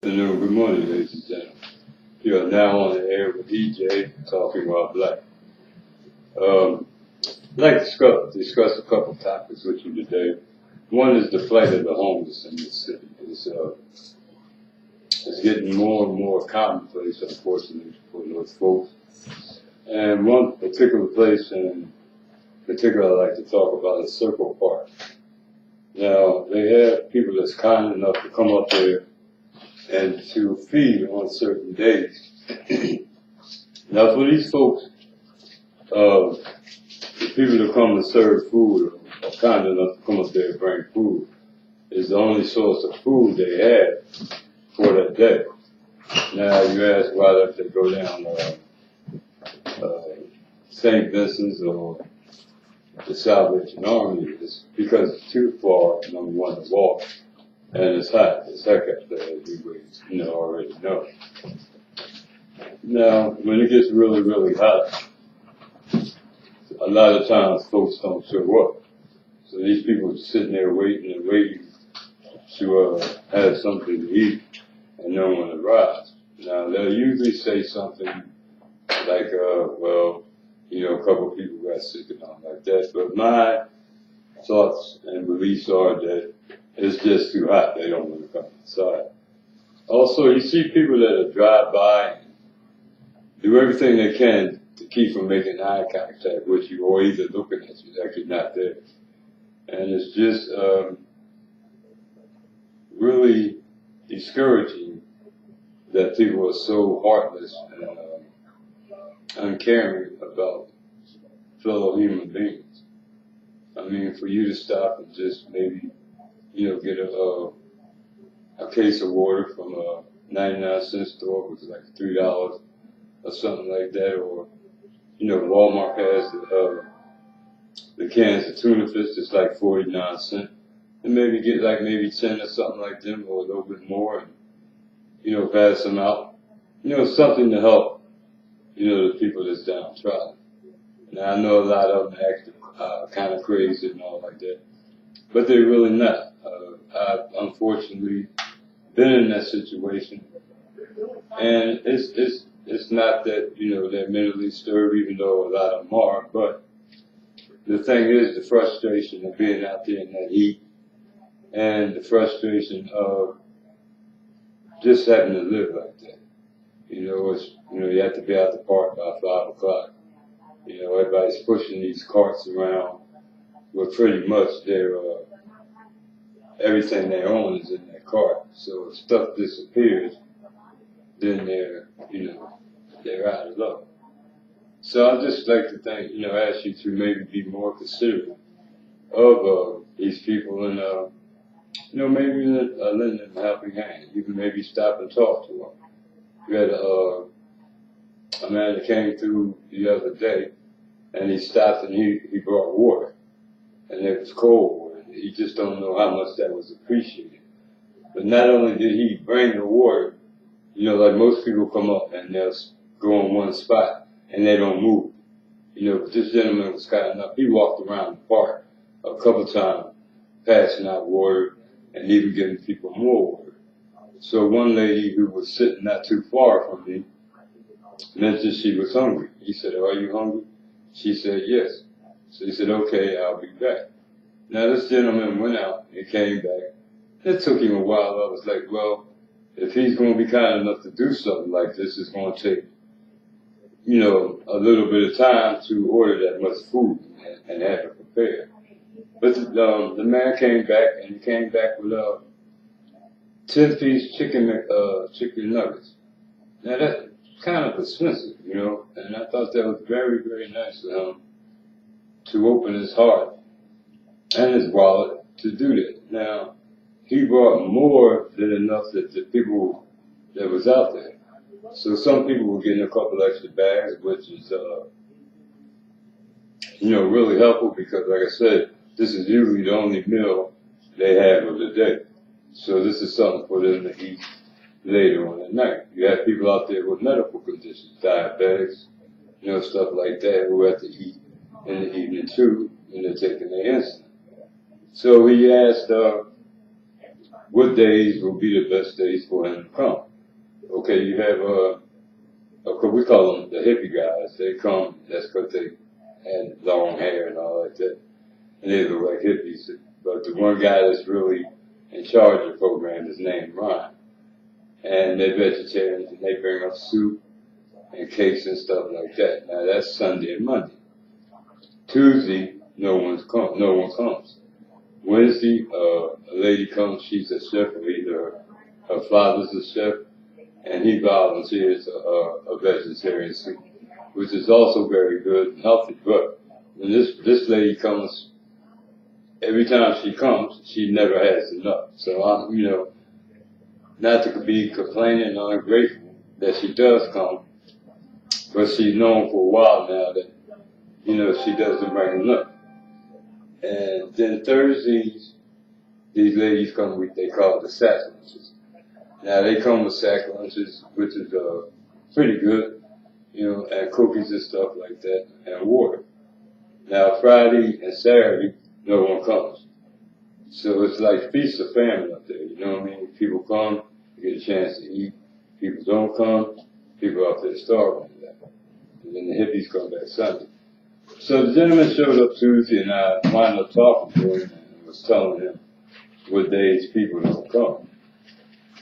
Good morning, ladies and gentlemen. You are now on the air with EJ talking about black. I'd like to discuss a couple topics with you today. One is the plight of the homeless in this city. It's getting more and more commonplace, unfortunately, for those folks. And one particular place in particular I'd like to talk about is Circle Park. Now, they have people that's kind enough to come up there and to feed on certain days. Now, for these folks, the people that come to serve food are kind enough to come up there and bring food. Is the only source of food they have for that day. Now, you ask why don't they go down St. Vincent's or the Salvation Army? It's because it's too far, number one, to walk. And it's hot. It's heck up there, as you already know. Now, when it gets really, really hot, a lot of times folks don't show up. So these people are sitting there waiting to have something to eat, and no one arrives. Now, they'll usually say something like, a couple of people got sick and all like that. But my thoughts and beliefs are that it's just too hot. They don't want to come inside. Also, you see people that drive by and do everything they can to keep from making eye contact with you or either looking at you like you're not there. And it's just really discouraging that people are so heartless and uncaring about fellow human beings. I mean, for you to stop and just maybe get a case of water from a 99-cent store, which is like $3 or something like that, or Walmart has the cans of tuna fish that's like 49 cents, and maybe get like maybe 10 or something like them, or a little bit more, and pass them out. Something to help the people that's downtrodden. Now I know a lot of them act kind of crazy and all like that, but they're really not. I've unfortunately been in that situation, and it's not that they're mentally disturbed, even though a lot of them are. But the thing is, the frustration of being out there in that heat, and the frustration of just having to live like that. You have to be out the park by 5 o'clock. Everybody's pushing these carts around with pretty much everything they own is in that cart. So if stuff disappears, then they're out of luck. So I'd just like to ask you to maybe be more considerate of these people and, maybe lend them a helping hand. You can maybe stop and talk to them. We had a man that came through the other day, and he stopped and he brought water, and it was cold water. He just don't know how much that was appreciated. But not only did he bring the water, like most people come up and they'll go in one spot and they don't move. But this gentleman was kind enough. He walked around the park a couple times, passing out water and even giving people more water. So one lady who was sitting not too far from me mentioned she was hungry. He said, "Are you hungry?" She said, "Yes." So he said, "Okay, I'll be back." Now this gentleman went out and came back. It took him a while. I was like, well, if he's going to be kind enough to do something like this, it's going to take, a little bit of time to order that much food and have it prepared. But the man came back, and he came back with 10-piece chicken nuggets. Now that's kind of expensive, and I thought that was very, very nice of him to open his heart and his wallet to do that. Now, he brought more than enough that the people that was out there. So some people were getting a couple extra bags, which is, really helpful because, like I said, this is usually the only meal they have of the day. So this is something for them to eat later on at night. You have people out there with medical conditions, diabetics, stuff like that, who have to eat in the evening too, and they're taking their insulin. So he asked what days will be the best days for him to come. Okay, you have, we call them the hippie guys. They come, that's because they had long hair and all like that. And they look like hippies. But the one guy that's really in charge of the program is named Ron. And they're vegetarians, and they bring up soup and cakes and stuff like that. Now that's Sunday and Monday. Tuesday, no one comes. Wednesday, a lady comes, she's a chef, or either her father's a chef, and he volunteers a vegetarian soup, which is also very good and healthy. But when this lady comes, every time she comes, she never has enough. So I'm, not to be complaining or ungrateful that she does come, but she's known for a while now that, she doesn't bring enough. And then Thursdays, these ladies come with, they call it the sack lunches. Now they come with sack lunches, which is pretty good, and cookies and stuff like that, and water. Now Friday and Saturday, no one comes. So it's like feast of family up there, you know what I mean? People come, you get a chance to eat. People don't come, people out there starving. And then the hippies come back Sunday. So the gentleman showed up Tuesday, and I wound up talking to him and was telling him what days people don't come.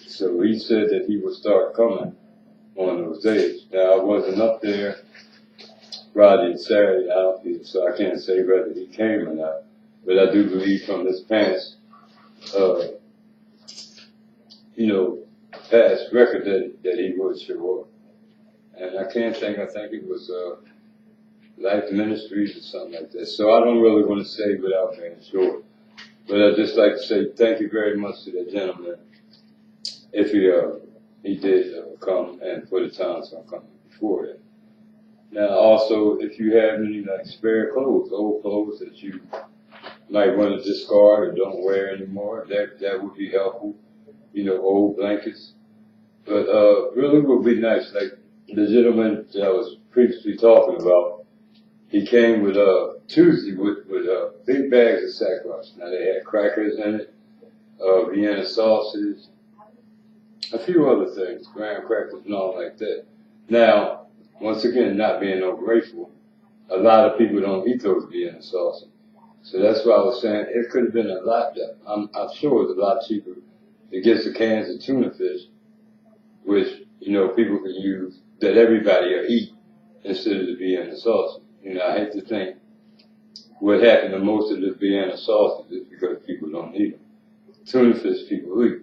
So he said that he would start coming on those days. Now, I wasn't up there Friday and Saturday out here, so I can't say whether he came or not. But I do believe from his past, past record that he would show up. And I think it was Life Ministries or something like that. So I don't really want to say without being sure. But I'd just like to say thank you very much to that gentleman if he did come, and for the times I'm coming before that. Now also, if you have any spare clothes, old clothes that you might want to discard or don't wear anymore, that would be helpful. Old blankets. But really would be nice, like the gentleman that I was previously talking about, he came with Tuesday with big bags of sack lunch. Now they had crackers in it, Vienna sausage, a few other things, graham crackers and all like that. Now, once again, not being ungrateful, a lot of people don't eat those Vienna sausage. So that's why I was saying it could have been a lot. I'm sure it's a lot cheaper to get the cans of tuna fish, which people can use, that everybody will eat instead of the Vienna sausage. I hate to think what happened to most of the Vienna sausage is because people don't eat them. Tuna fish people eat.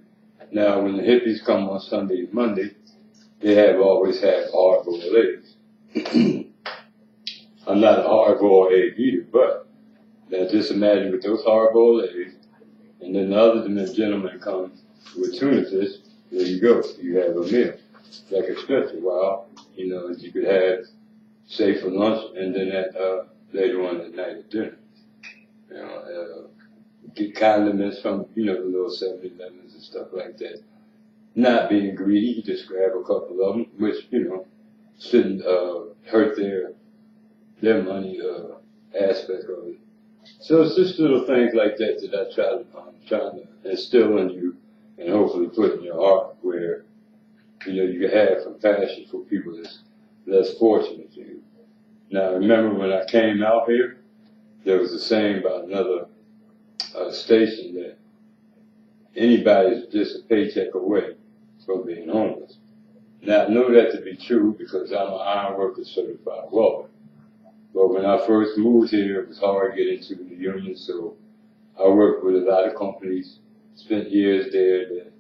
Now, when the hippies come on Sunday and Monday, they always have hard-boiled eggs. I'm not a hard-boiled egg eater, but now just imagine with those hard-boiled eggs, and then the other gentleman comes with tuna fish, there you go. You have a meal. Like a stretcher, you could have, say, for lunch, and then later on at night at dinner. Get condiments from, the little 7-Elevens and stuff like that. Not being greedy, just grab a couple of them, which, shouldn't hurt their money aspect of it. So it's just little things like that that I'm trying to instill in you and hopefully put in your heart where, you can have compassion for people that's less fortunate than you. Now, remember when I came out here, there was a saying by another station that anybody's just a paycheck away from being homeless. Now, I know that to be true because I'm an ironworker certified welder. But when I first moved here, it was hard to get into the union, so I worked with a lot of companies, spent years there that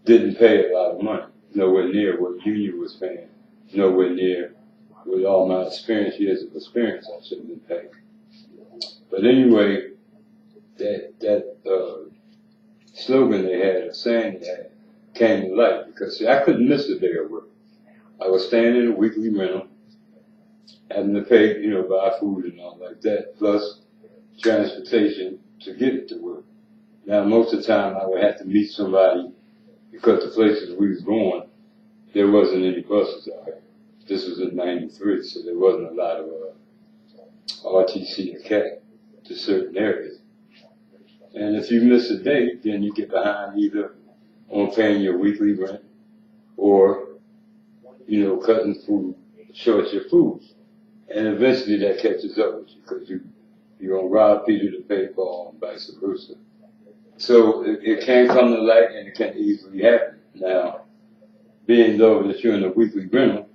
didn't pay a lot of money, nowhere near what the union was paying, nowhere near with all my years of experience I should have been paying. But anyway, that slogan they had, a saying they had, came to light because see, I couldn't miss a day of work. I was staying in a weekly rental, having to pay, buy food and all like that, plus transportation to get it to work. Now, most of the time I would have to meet somebody because the places we was going, there wasn't any buses out here. This was in '93, so there wasn't a lot of RTC or CAT to certain areas. And if you miss a day, then you get behind either on paying your weekly rent or, cutting food, short your food. And eventually that catches up with you because you're going to rob Peter to pay Paul and vice versa. So it can come to light and it can easily happen. Now, being though that you're in a weekly rental,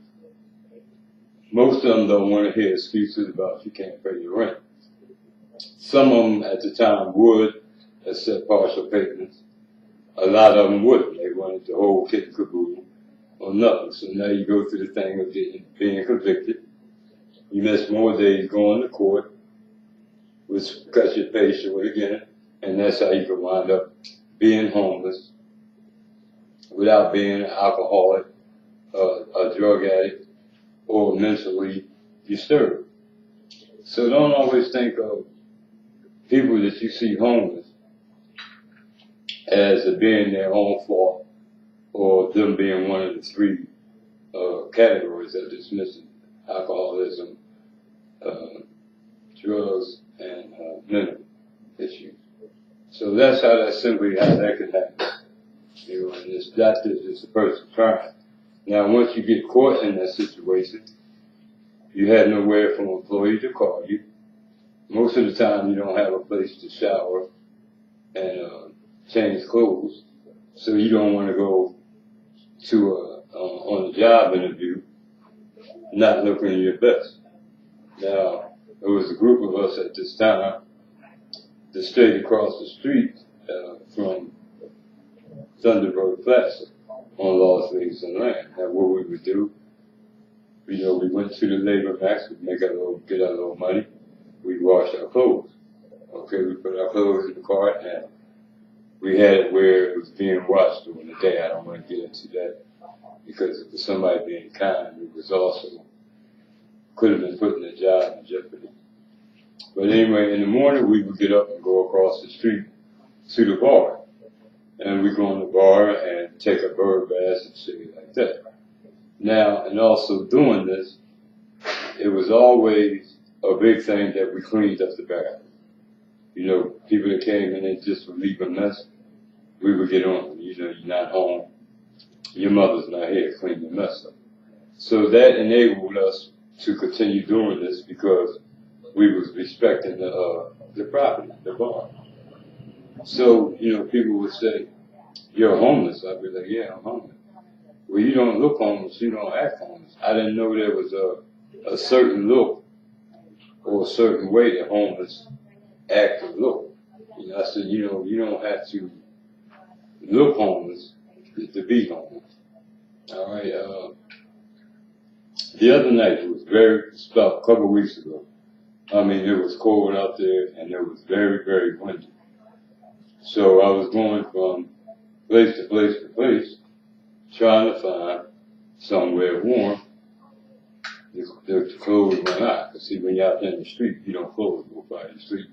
most of them don't want to hear excuses about you can't pay your rent. Some of them at the time would accept partial payments. A lot of them wouldn't. They wanted the whole kit and caboodle or nothing. So now you go through the thing of being convicted. You miss more days going to court, which cuts your pay short again, and that's how you can wind up being homeless without being an alcoholic, a drug addict, or mentally disturbed. So don't always think of people that you see homeless as it being their own fault or them being one of the three categories that dismiss alcoholism, drugs, and mental issues. So that's how that can happen. And it's a person trying. Now, once you get caught in that situation, you have nowhere for an employee to call you. Most of the time, you don't have a place to shower and change clothes, so you don't want to go to on a job interview not looking your best. Now, there was a group of us at this time that stayed across the street from Thunderbird Plaza on Las Vegas and Land. Now, what we would do, we went to the labor max, we'd get our little money, we'd wash our clothes. Okay, we put our clothes in the cart, and we had it where it was being washed during the day. I don't want to get into that because it was somebody being kind. It was also could have been putting the job in jeopardy. But anyway, in the morning we would get up and go across the street to the bar. And we go in the bar and take a bird bath and shit like that. Now, and also doing this, it was always a big thing that we cleaned up the bathroom. People that came in and just would leave a mess, we would get on. You're not home. Your mother's not here, clean the mess up. So that enabled us to continue doing this because we was respecting the property, the bar. So, people would say, you're homeless. I'd be like, yeah, I'm homeless. Well, you don't look homeless, you don't act homeless. I didn't know there was a certain look or a certain way that homeless act or look. I said, you don't have to look homeless to be homeless. All right. The other night, it was about a couple of weeks ago. It was cold out there and it was very, very windy. So I was going from place to place to place, trying to find somewhere warm. The clothes went out. Because see, when you're out in the street, you don't close go by the street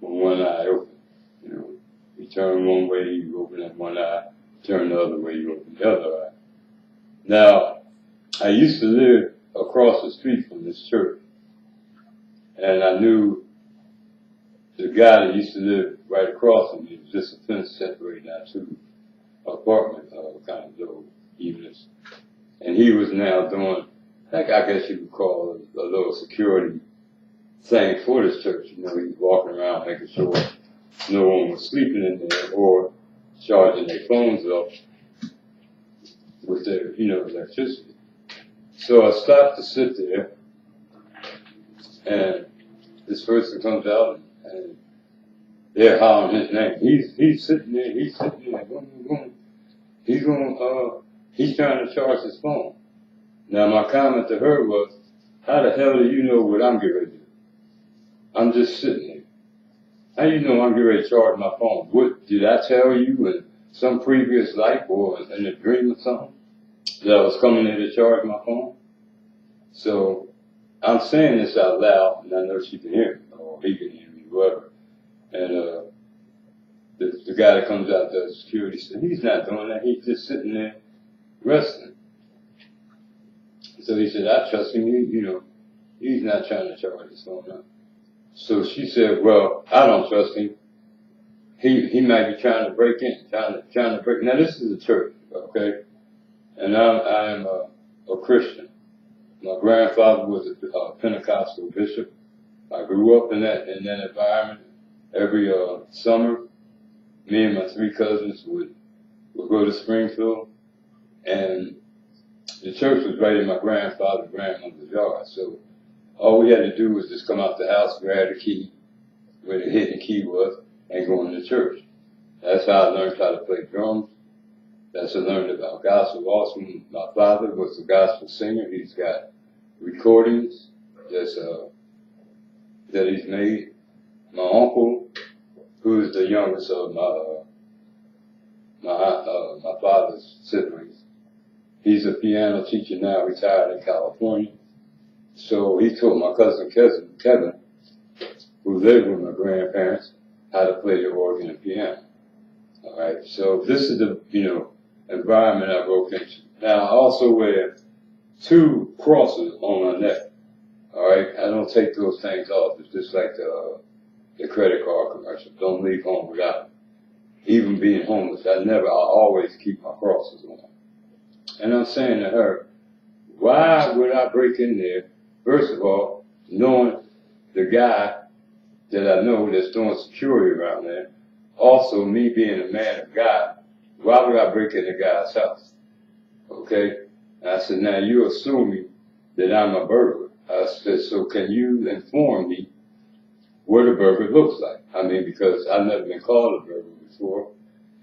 with one eye open. You turn one way, you open that one eye. Turn the other way, you open the other eye. Now, I used to live across the street from this church. And I knew the guy that used to live right across from me. It was just a fence separating our two apartment kind of little units. And he was now doing, I guess you would call it a little security thing for this church. He was walking around making sure no one was sleeping in there or charging their phones up with their, electricity. So I stopped to sit there, and this person comes out and they're hollering his name. He's sitting there, boom. He's trying to charge his phone. Now my comment to her was, how the hell do you know what I'm getting ready to do? I'm just sitting there. How you know I'm getting ready to charge my phone? What did I tell you in some previous life or in a dream or something that I was coming in to charge my phone? So I'm saying this out loud, and I know she can hear me, or he can hear me, whoever. And the guy that comes out the security said, he's not doing that. He's just sitting there resting. So he said, I trust him. He's not trying to charge his phone up. So she said, well, I don't trust him. he might be trying to break in, trying to break. Now this is a church, okay, and I'm a Christian. My grandfather was a Pentecostal bishop. I grew up in that environment. Every summer, me and my three cousins would go to Springfield, and the church was right in my grandfather's grandmother's yard. So all we had to do was just come out the house, grab the key, where the hidden key was, and go into church. That's how I learned how to play drums. That's how I learned about gospel. Also, my father was a gospel singer. He's got recordings that he's made. My uncle, who is the youngest of my father's siblings, he's a piano teacher now, retired in California. So he taught my cousin Kevin, who lived with my grandparents, how to play the organ and piano. All right. So this is the environment I broke into. Now I also wear 2 crosses on my neck. All right. I don't take those things off. It's just like the credit card commercial. Don't leave home without it. Even being homeless, I always keep my crosses on. And I'm saying to her, why would I break in there? First of all, knowing the guy that I know that's doing security around there. Also, me being a man of God, why would I break into God's house? Okay? And I said, now you're assuming that I'm a burglar. I said, so can you inform me what a burglar looks like? I mean, because I've never been called a burglar before,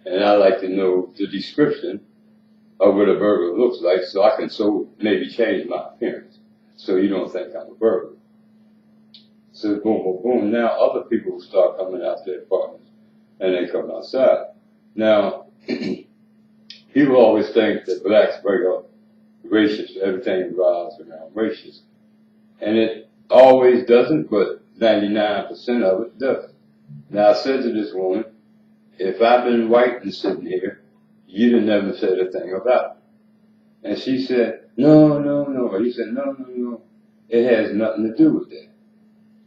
and I like to know the description of what a burglar looks like so I can maybe change my appearance so you don't think I'm a burglar. So boom, boom, boom. Now other people start coming out their apartments and they come outside. Now, people always think that blacks break up racism. Everything revolves around racism. And it always doesn't, but 99% of it does. Now I said to this woman, if I've been white and sitting here, you'd have never said a thing about it. And she said, no. Or he said, no. It has nothing to do with that.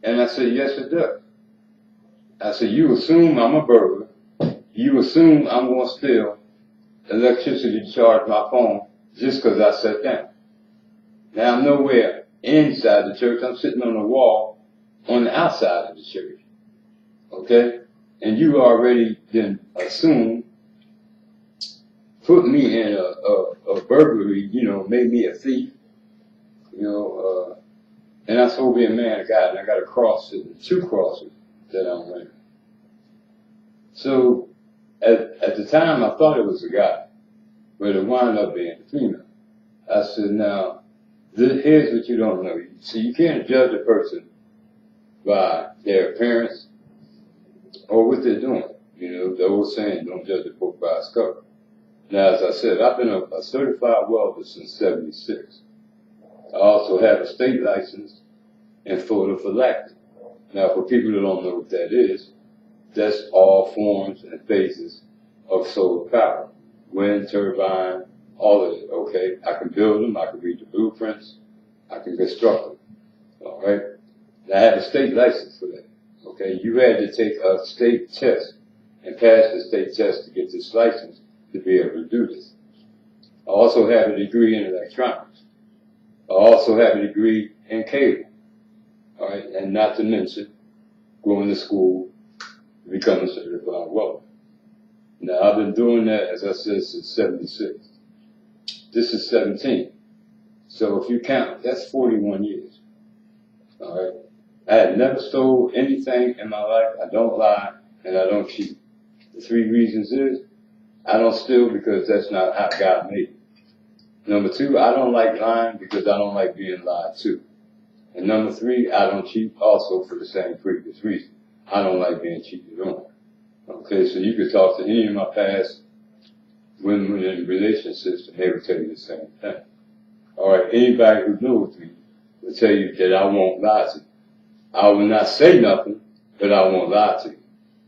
And I said, yes, it does. I said, you assume I'm a burglar. You assume I'm going to steal electricity to charge my phone just because I sat down. Now, I'm nowhere inside the church. I'm sitting on a wall on the outside of the church. Okay? And you already then assume, put me in a burglary, made me a thief, and I'm supposed to be a man of God, and I got a cross, 2 crosses that I'm wearing. So, at the time, I thought it was a guy, but it wound up being a female. I said, now, here's what you don't know. See, you can't judge a person by their appearance or what they're doing. The old saying, don't judge a book by its cover. Now, as I said, I've been a certified welder since '76. I also have a state license in photophylactic. Now, for people who don't know what that is, that's all forms and phases of solar power. Wind turbine, all of it, okay? I can build them, I can read the blueprints, I can construct them, all right? Now, I have a state license for that, okay? You had to take a state test and pass the state test to get this license to be able to do this. I also have a degree in electronics. I also have a degree in cable, all right? And not to mention going to school, becoming a certified welder. Now, I've been doing that, as I said, since '76. This is 17. So if you count, that's 41 years. All right? I have never stole anything in my life. I don't lie, and I don't cheat. The 3 reasons is, I don't steal because that's not how God made me. Number 2, I don't like lying because I don't like being lied to. And number 3, I don't cheat also for the same previous reason. I don't like being cheated on. Okay, so you could talk to any of my past women in relationships and they would tell you the same thing. All right, anybody who knows me will tell you that I won't lie to you. I will not say nothing, but I won't lie to you.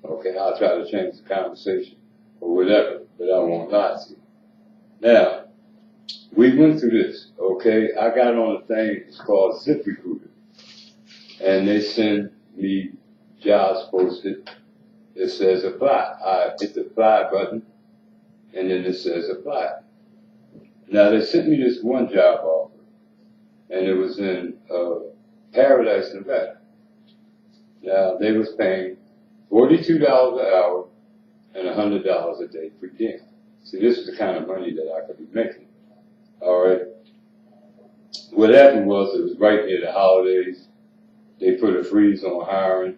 Okay, I'll try to change the conversation or whatever, but I won't lie to you. Now, we went through this, okay? I got on a thing, it's called ZipRecruiter. And they send me jobs posted. it says apply. I hit the apply button, and then it says apply. Now they sent me this one job offer, and it was in Paradise, Nevada. Now they was paying $42 an hour and $100 a day per diem. See, this is the kind of money that I could be making. All right. What happened was it was right near the holidays. They put a freeze on hiring,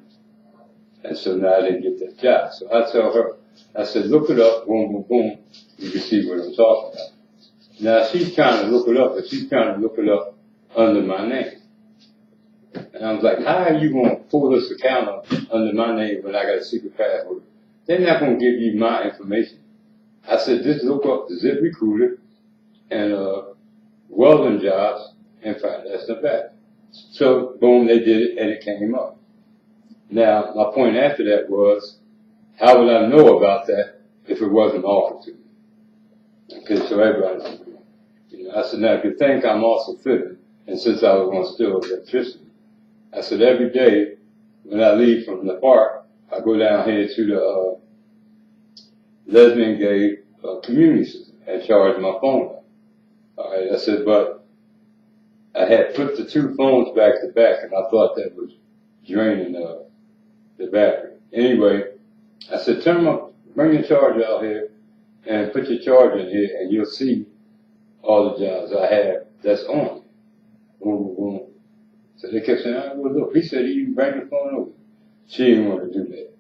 and so now I didn't get that job. So I tell her, I said, look it up, boom, boom, boom. You can see what I'm talking about. Now she's trying to look it up, but she's trying to look it up under my name. And I was like, how are you going to pull this account up under my name when I got a secret password? They're not going to give you my information. I said, just look up the ZipRecruiter and welding jobs and find that's the fact. So, boom, they did it, and it came up. Now, my point after that was, how would I know about that if it wasn't offered to me? Okay, so everybody, I said, now, if you think I'm also fitting, and since I was going to steal electricity, I said, every day when I leave from the park, I go down here to the lesbian gay community center and charge my phone up. All right, I said, but I had put the two phones back to back, and I thought that was draining the battery. Anyway, I said, bring your charger out here and put your charger in here, and you'll see all the jobs I have that's on. Boom, boom, boom. So they kept saying, well, look, he said he bring the phone over. She didn't want to do that.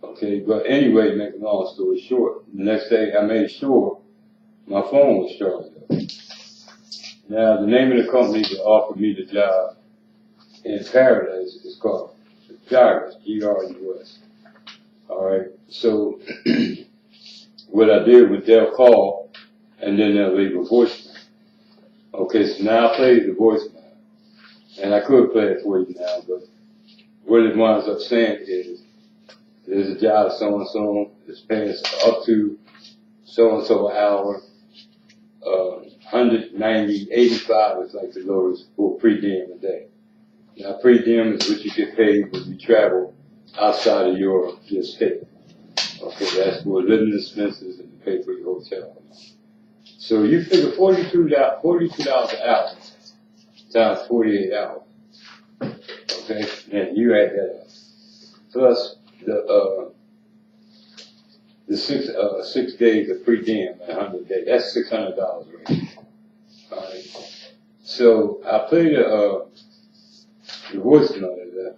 Okay, but anyway, make a long story short, the next day I made sure my phone was charged up. Now, the name of the company that offered me the job in Paradise is called Gyrus, G-R-U-S. All right, so what I did was they'll call and then they'll leave a voicemail. Okay, so now I played the voicemail. And I could play it for you now, but what it winds up saying is, there's a job so-and-so, it's paying up to so-and-so an hour, 190, 85 is like the lowest for per diem a day. Now, per diem is what you get paid when you travel outside of your state. Okay, that's for living expenses and to pay for your hotel. So you figure $42 an hour times 48 hours. Okay, and you add that up. Plus the 6 days of per diem at 100 days. That's $600 right. All right. So I played the voicemail of that,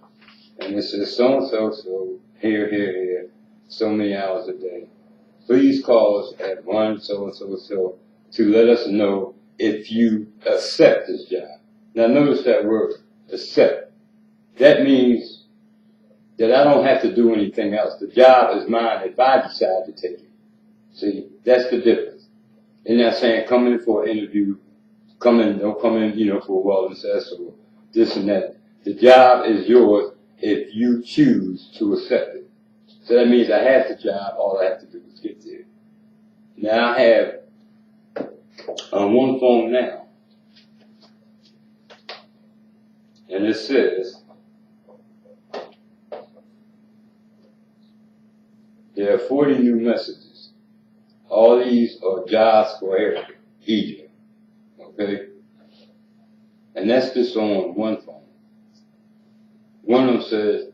and it says so and so here, so many hours a day. Please call us at 1 so to let us know if you accept this job. Now notice that word, accept. That means that I don't have to do anything else. The job is mine if I decide to take it. See, that's the difference. They're not saying come in for an interview, don't come in, for a wellness test or this and that. The job is yours if you choose to accept it. So that means I have the job, all I have to do is get there. Now I have on one phone now, and it says, there are 40 new messages. All these are jobs for Egypt. Okay? And that's just on one phone. One of them says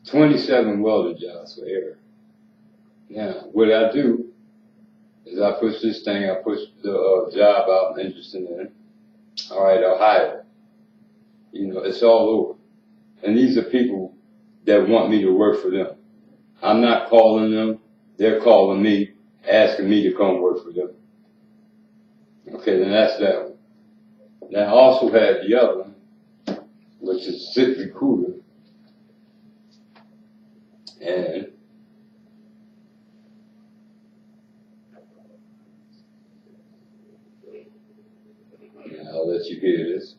27 welding jobs for Eric. Now, what I do is I push this thing, I push the job out I'm interested in. All right, I'll hire. It's all over. And these are people that want me to work for them. I'm not calling them. They're calling me, asking me to come work for them. Okay, then that's that one. Now I also have the other one, which is ZipRecruiter. And I'll let you hear this.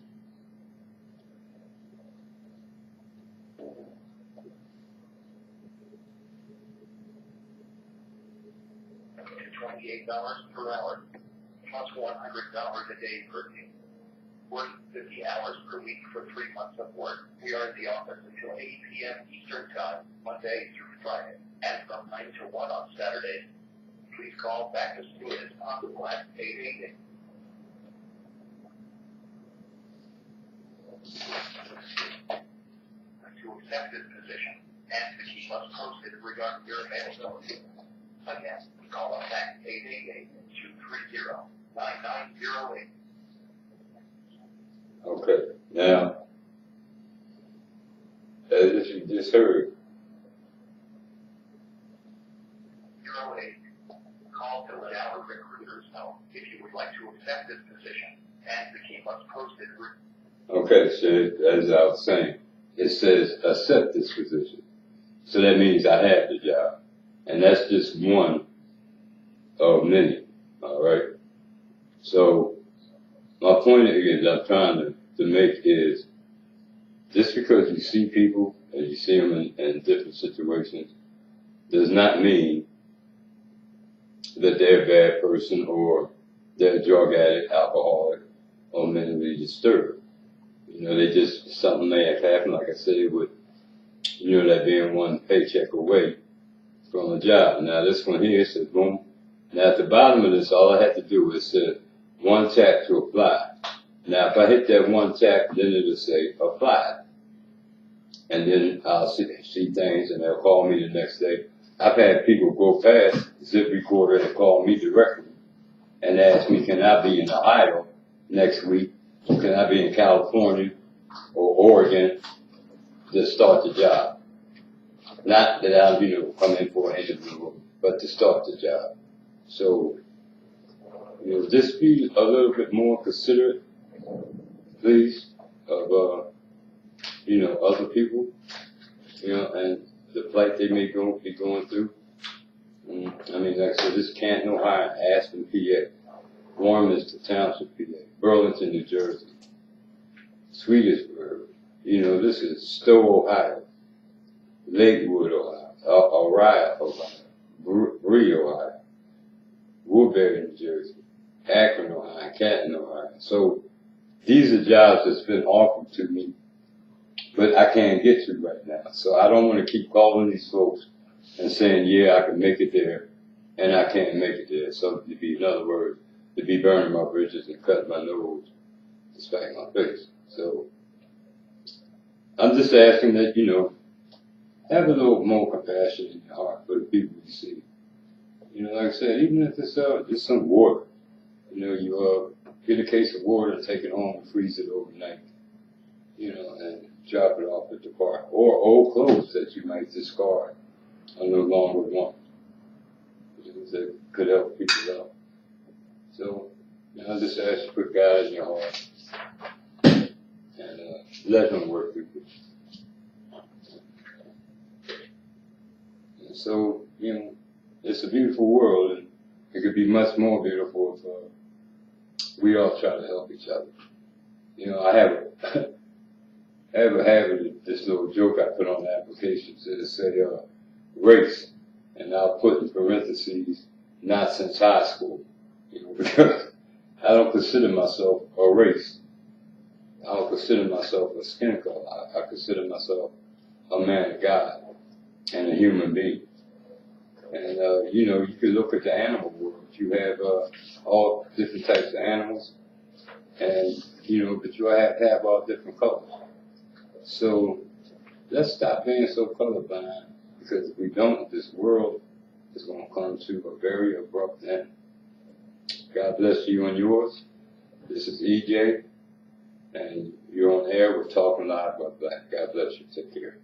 $28 per hour, plus $100 a day per diem. working 50 hours per week for 3 months of work. We are in the office until 8 p.m. Eastern Time, Monday through Friday, and from 9 to 1 on Saturdays. Please call back as soon as possible at 888. To accept this position and to keep us posted regarding your availability. Again, call us at 888-230-9908. Okay. Now, as you just heard, 08. Call to let our recruiters know if you would like to accept this position and to keep us posted. okay, so as I was saying, it says accept this position. So that means I have the job. And that's just one of many. All right. So my point is I'm trying to make is just because you see people and you see them in different situations does not mean that they're a bad person or they're a drug addict, alcoholic, or mentally disturbed. You know, they just, something may have happened, like I said, with, you know, that being one paycheck away from a job. Now this one here says, boom. Now at the bottom of this, all I have to do is say one tap to apply. Now if I hit that one tap, then it'll say apply. And then I'll see things and they'll call me the next day. I've had people go past Zip Recorder and call me directly and ask me, can I be in Ohio next week? Or can I be in California or Oregon to start the job? Not that I'll, you know, come in for an interview, but to start the job. So, you know, just be a little bit more considerate, please, of, you know, other people, you know, and the plight they may be going through. I mean, like I said, this Canton, Ohio, Aspen, PA, Warminster Township, PA, Burlington, New Jersey, Sweetisburg, you know, this is Stowe, Ohio, Lakewood, Ohio, Oriah, Ohio, Bree, Ohio, Woodbury, New Jersey, Akron, Ohio, Canton, Ohio. So these are jobs that's been offered to me, but I can't get to right now. So I don't want to keep calling these folks and saying, yeah, I can make it there, and I can't make it there. So to be, in other words, to be burning my bridges and cutting my nose to spite my face. So I'm just asking that, you know, have a little more compassion in your heart for the people you see. You know, like I said, even if it's just some water, you know, you get a case of water and take it home and freeze it overnight, you know, and drop it off at the park. Or old clothes that you might discard or no longer want, that could help people out. So, you know, I just ask you to put God in your heart and let Him work with you. And so, you know, it's a beautiful world, and it could be much more beautiful if we all try to help each other. You know, I have a habit of this little joke I put on the applications. It'll say race, and I'll put in parentheses, not since high school. You know, because I don't consider myself a race. I don't consider myself a skin color. I consider myself a man of God and a human being. And, you know, you can look at the animal world. You have all different types of animals, and, you know, but you have all different colors. So let's stop being so colorblind, because if we don't, this world is going to come to a very abrupt end. God bless you and yours. This is EJ, and you're on air. We're talking live about Black. God bless you. Take care.